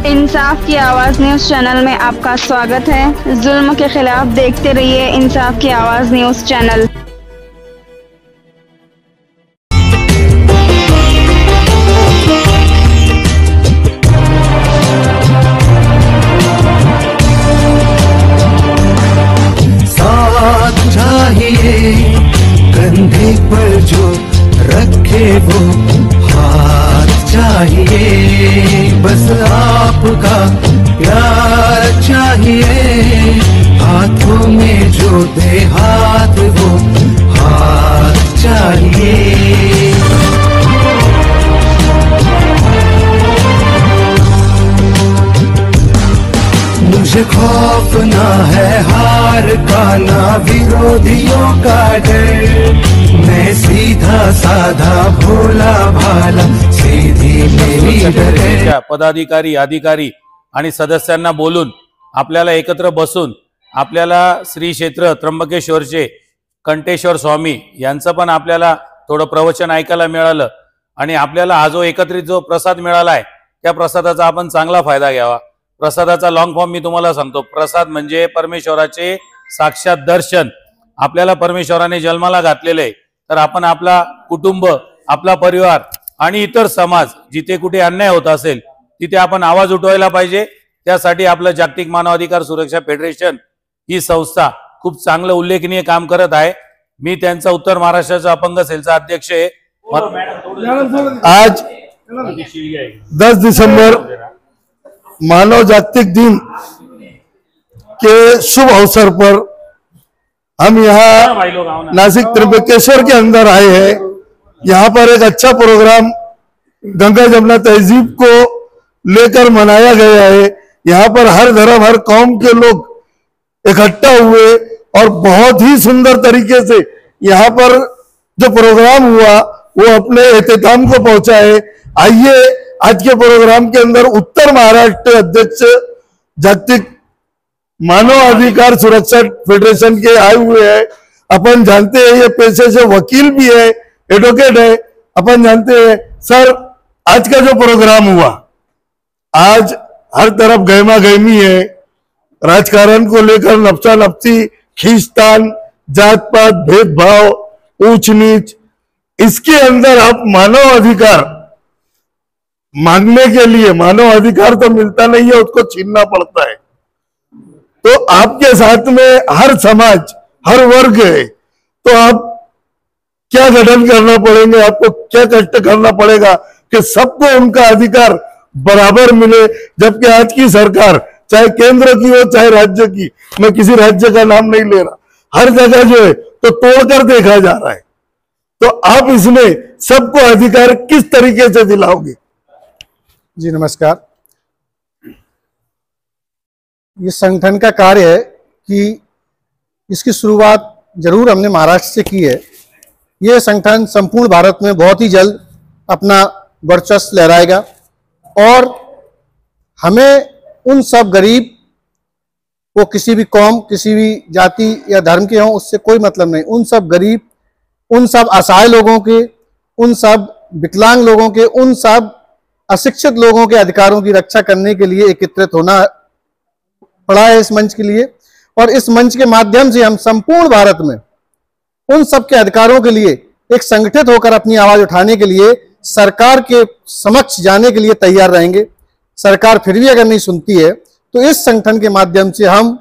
इंसाफ की आवाज़ news channel में आपका स्वागत है। जुल्म के खिलाफ देखते रहिए इंसाफ की आवाज़ न्यूज़ चैनल। साथ चाहिए कंधे पर जो रखे वो हाथ चाहिए, बस आपका प्यार चाहिए, हाथों में जो दे हाथ वो हाथ चाहिए। मुझे खौफ ना है हार का, ना विरोधियों का डर, मैं सीधा साधा भोला भाला, सीधी मेरी डर। पदाधिकारी, अधिकारी आणि सदस्यांना बोलून आपल्याला एकत्र बसून आपल्याला श्री क्षेत्र त्र्यंबकेश्वरचे कंटेश्वर स्वामी यांचं पण आपल्याला थोडं प्रवचन ऐकायला मिळालं आणि आपल्याला हा जो एकत्रित जो प्रसाद मिळाला आहे त्या प्रसादाचा आपण चांगला फायदा घ्यावा। प्रसादाचा लॉंग फॉर्म मी तुम्हाला सांगतो। प्रसाद म्हणजे परमेश्वराचे साक्षात दर्शन। आपल्याला परमेश्वराने जन्माला घातलेले आहे, तर आपण आपला कुटुंब, आपला परिवार आणि इतर समाज जिथे कुठे अन्याय होत असेल तिथे आपण आवाज उठवायला पाहिजे। त्यासाठी आपलं जागतिक मानवाधिकार सुरक्षा फेडरेशन ही संस्था खूप चांगलं उल्लेखनीय काम करत आहे। मी त्यांचा उत्तर महाराष्ट्राचा अपंग सेलचा अध्यक्ष आहे। आज 10 दिसंबर मानव जागतिक दिन के शुभ अवसर पर हम यहाँ नासिक त्रिंबकेश्वर के अंदर आए हैं। यहाँ पर एक अच्छा प्रोग्राम गंगा जमुना तहजीब को लेकर मनाया गया है। यहाँ पर हर धर्म, हर कौम के लोग इकट्ठा हुए और बहुत ही सुंदर तरीके से यहाँ पर जो प्रोग्राम हुआ वो अपने एहतिमाम को पहुंचा है। आइए आज के प्रोग्राम के अंदर उत्तर महाराष्ट्र अध्यक्ष जागतिक मानव अधिकार सुरक्षा फेडरेशन के आए हुए हैं। अपन जानते हैं ये पेशे से वकील भी है, एडवोकेट है। अपन जानते हैं सर, आज का जो प्रोग्राम हुआ, आज हर तरफ गहमा गहमी है, राजकारण को लेकर नफसा नफसी, खींचतान, जात पात, भेदभाव, ऊंच नीच, इसके अंदर आप मानव अधिकार मांगने के लिए, मानव अधिकार तो मिलता नहीं है, उसको छीनना पड़ता है। तो आपके साथ में हर समाज, हर वर्ग है, तो आप क्या गठन करना पड़ेंगे, आपको क्या कष्ट करना पड़ेगा कि सबको उनका अधिकार बराबर मिले। जबकि आज की सरकार, चाहे केंद्र की हो चाहे राज्य की, मैं किसी राज्य का नाम नहीं ले रहा, हर जगह जो है तो तोड़कर देखा जा रहा है। तो आप इसमें सबको अधिकार किस तरीके से दिलाओगे? जी नमस्कार। ये संगठन का कार्य है कि इसकी शुरुआत जरूर हमने महाराष्ट्र से की है। ये संगठन संपूर्ण भारत में बहुत ही जल्द अपना वर्चस्व लहराएगा और हमें उन सब गरीब, वो किसी भी कौम, किसी भी जाति या धर्म के हों, उससे कोई मतलब नहीं। उन सब गरीब, उन सब असहाय लोगों के, उन सब विकलांग लोगों के, उन सब अशिक्षित लोगों के अधिकारों की रक्षा करने के लिए एकत्रित होना पड़ा है इस मंच के लिए। और इस मंच के माध्यम से हम संपूर्ण भारत में उन सब के अधिकारों के लिए एक संगठित होकर अपनी आवाज उठाने के लिए सरकार के समक्ष जाने के लिए तैयार रहेंगे। सरकार फिर भी अगर नहीं सुनती है तो इस संगठन के माध्यम से हम,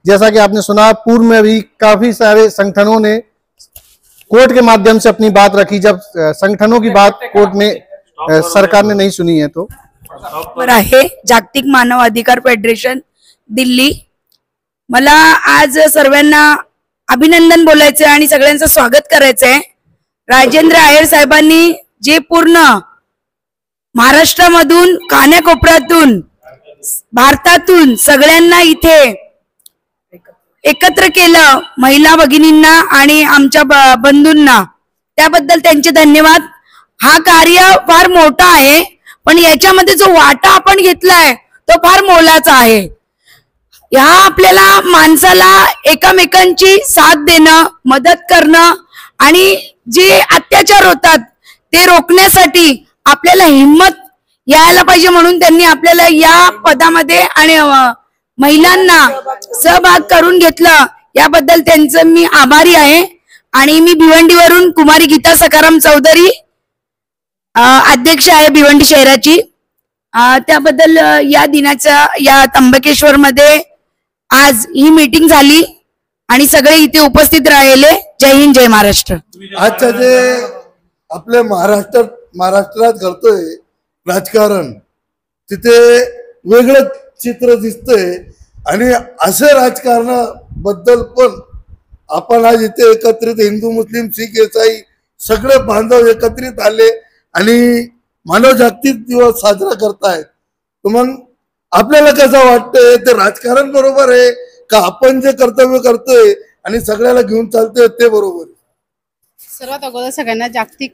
जैसा कि आपने सुना, पूर्व में भी काफी सारे संगठनों ने कोर्ट के माध्यम से अपनी बात रखी। जब संगठनों की बात कोर्ट ने, सरकार ने नहीं सुनी है तो आहे जागतिक मानव अधिकार फेडरेशन दिल्ली। मला आज सर्वांना अभिनंदन बोलायचं आणि सगळ्यांचं स्वागत करायचंय। राजेंद्र आयर साहेबांनी जे पूर्ण महाराष्ट्रामधून, कानाकोपऱ्यातून, भारतातून सगळ्यांना इथे एकत्र केलं, महिला भगिनींना आणि आमच्या बंधूंना, त्याबद्दल त्यांचे धन्यवाद। हा कार्य फार मोठा आहे, पण याच्यामध्ये जो वाटा आपण घेतलाय तो फार मोलाचा आहे। या आपल्याला माणसाला एकमेकांची साथ देणं, मदत करणं आणि जे अत्याचार होतात ते रोखण्यासाठी आपल्याला हिम्मत यायला पाहिजे, म्हणून त्यांनी आपल्याला या पदामध्ये आणि महिलांना सहभाग करून घेतलं, याबद्दल त्यांचं मी आभारी आहे। आणि मी भिवंडीवरून कुमारी गीता सखाराम चौधरी अध्यक्ष आहे भिवंडी शहराची। त्याबद्दल या दिनाच्या या त्र्यंबकेश्वर मध्ये आज ही मीटिंग झाली आणि सगळे इथे उपस्थित राहिले। जय हिंद, जय महाराष्ट्र। आजच्या जे आपल्या महाराष्ट्रात घडतोय राजकारण, तिथे वेगळं चित्र दिसतंय आणि असे राजकारणाबद्दल पण आपण आज इथे एकत्रित हिंदू, मुस्लिम, शीख, ईसाई सगळे बांधव एकत्रित आले आणि मानव जागतिक दिवस साजरा करतायत। तर मग आपल्याला कसं वाटतंय, ते राजकारण बरोबर आहे का आपण जे कर्तव्य करतोय आणि सगळ्याला घेऊन चालतोय ते बरोबर आहे? सर्वात अगोदर सगळ्यांना जागतिक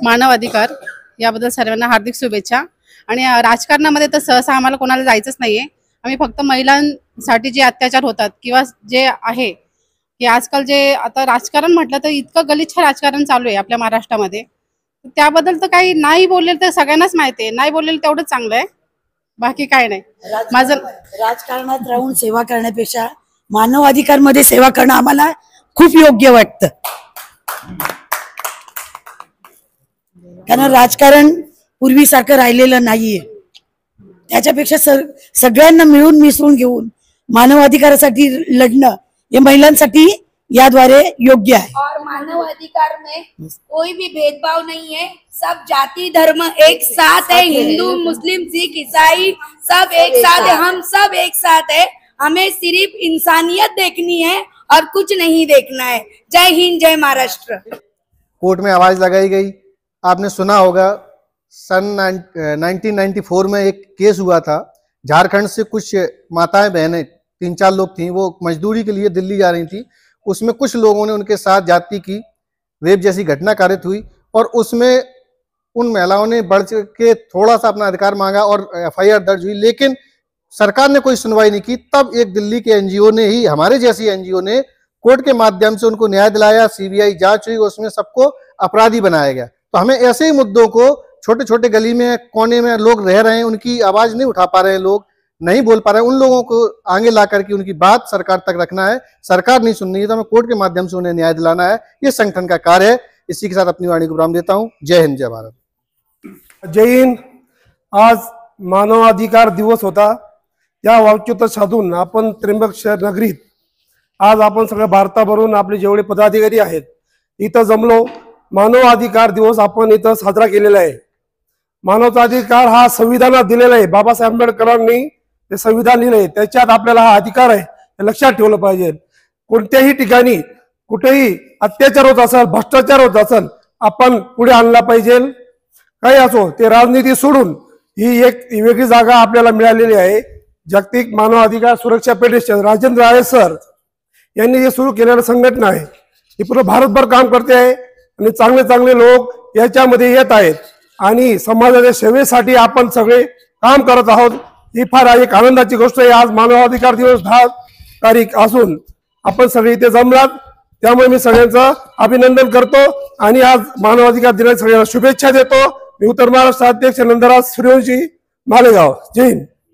मानव अधिकार याबद्दल सर्वांना हार्दिक शुभेच्छा। आणि राजकारणामध्ये तर सहसा आम्हाला कोणाला जायचंच नाहीये। आम्ही फक्त महिलांसाठी जे अत्याचार होतात किंवा जे आहे की आजकाल जे आता राजकारण म्हटलं तर इतकं गलिच्छ राजकारण चालू आहे आपल्या महाराष्ट्रामध्ये, त्याबद्दल तर काही नाही बोललेलं तर सगळ्यांनाच माहिती आहे, नाही बोललेलं तेवढंच चांगलं आहे, बाकी काय नाही। माझं राजकारणात राहून सेवा करण्यापेक्षा मानव अधिकार मध्ये सेवा करणं आम्हाला खूप योग्य वाटतं, कारण राजकारण पूर्वीसारखं राहिलेलं नाहीये। त्याच्यापेक्षा सगळ्यांना मिळून मिसळून घेऊन मानव अधिकारासाठी लढणं हे महिलांसाठी याद्वारे योग्य है। और मानव अधिकार में कोई भी भेदभाव नहीं है, सब जाति धर्म एक साथ है, हिंदू मुस्लिम सिख ईसाई सब एक साथ है, हम सब एक साथ है। हमें सिर्फ इंसानियत देखनी है और कुछ नहीं देखना है। जय हिंद, जय महाराष्ट्र। कोर्ट में आवाज लगाई गई, आपने सुना होगा सन 1994 में एक केस हुआ था। झारखंड से कुछ माताएं बहनें 3-4 लोग थीं, वो मजदूरी के लिए दिल्ली जा रही थी। उसमें कुछ लोगों ने उनके साथ जाति की रेप जैसी घटना कारित हुई और उसमें उन महिलाओं ने बढ़ के थोड़ा सा अपना अधिकार मांगा और FIR दर्ज हुई, लेकिन सरकार ने कोई सुनवाई नहीं की। तब एक दिल्ली के NGO ने ही, हमारे जैसी NGO ने कोर्ट के माध्यम से उनको न्याय दिलाया, CBI जांच हुई, उसमें सबको अपराधी बनाया गया। तो हमें ऐसे ही मुद्दों को, छोटे छोटे गली में कोने में लोग रह रहे हैं, उनकी आवाज नहीं उठा पा रहे हैं, लोग नहीं बोल पा रहे हैं, उन लोगों को आगे ला करके उनकी बात सरकार तक रखना है। सरकार नहीं सुन रही है तो हमें कोर्ट के माध्यम से उन्हें न्याय दिलाना है, ये संगठन का कार्य है। इसी के साथ अपनी वाणी को विराम देता हूँ। जय हिंद, जय भारत। जय हिंद। आज मानवाधिकार दिवस होता, या वाक्योत साधून आपण त्र्यंबकेश्वर नगरीत आज आपण सगळ्या भारताभरून आपले जेवढे पदाधिकारी आहेत इथं जमलो। मानवाधिकार दिवस आपण इथं साजरा केलेला आहे। मानवाचा अधिकार हा संविधानात दिलेला आहे, बाबासाहेब आंबेडकरांनी ते संविधान लिहिलंय, त्याच्यात आपल्याला हा अधिकार आहे, हे लक्षात ठेवलं पाहिजे। कोणत्याही ठिकाणी कुठेही अत्याचार होत असेल, भ्रष्टाचार होत असेल, आपण पुढे आणला पाहिजे। काही असो, ते राजनीती सोडून ही एक वेगळी जागा आपल्याला मिळालेली आहे। जागतिक मानव अधिकार सुरक्षा फेडरेशन राजेंद्र आळे सर यांनी जे सुरू केलेलं संघटना आहे, ही पूर्ण भारतभर काम करते आहे आणि चांगले चांगले लोक याच्यामध्ये येत आहेत आणि समाजाच्या सेवेसाठी आपण सगळे काम करत आहोत। ही फार एक आनंदाची गोष्ट आहे। आज मानवाधिकार दिवस 10 तारीख असून आपण सगळे इथे जमलात, त्यामुळे मी सगळ्यांचं अभिनंदन करतो आणि आज मानवाधिकार दिनाच्या सगळ्यांना शुभेच्छा देतो। मी उत्तर महाराष्ट्र अध्यक्ष नंदराज सूर्यवंशी, मालेगाव। जय हिंद।